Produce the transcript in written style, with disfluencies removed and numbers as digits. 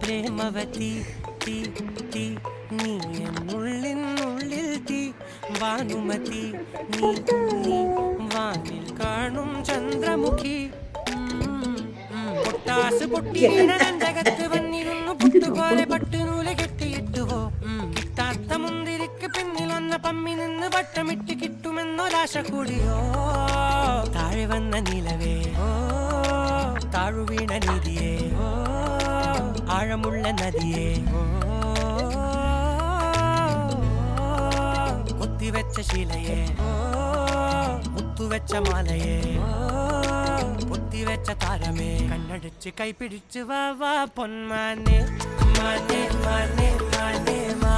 പ്രേമവതി തീ തീ നീ എന്നുള്ളിൽ തീ ഭാനുമതി നീ നീ വാനിൽ കാണും ചന്ദ്രമുഖി പൊട്ടാസ് പൊട്ടിയിടകത്ത് വന്നിരുന്നു പുട്ടുപോലെ പട്ടുനൂല് കെട്ടിയിട്ടുവോ കിട്ടാത്ത മുന്തിരിക്ക് പിന്നിൽ വന്ന പമ്മി നിന്ന് വട്ടമിട്ട് കിട്ടുമെന്നൊരാശ കൂടിയോ താഴെ വന്ന നിലവേ താഴുവീണ നിധിയേ ആഴമുള്ള നദിയേ കൊത്തിവെച്ച ശിലയേ മുത്തുവെച്ച മാലയേ പൊത്തിവെച്ച താരമേ കണ്ണടിച്ച് കൈപിടിച്ച് വാ വാ പൊന്മാനെ മാനേ മാനേ മാനേ മാ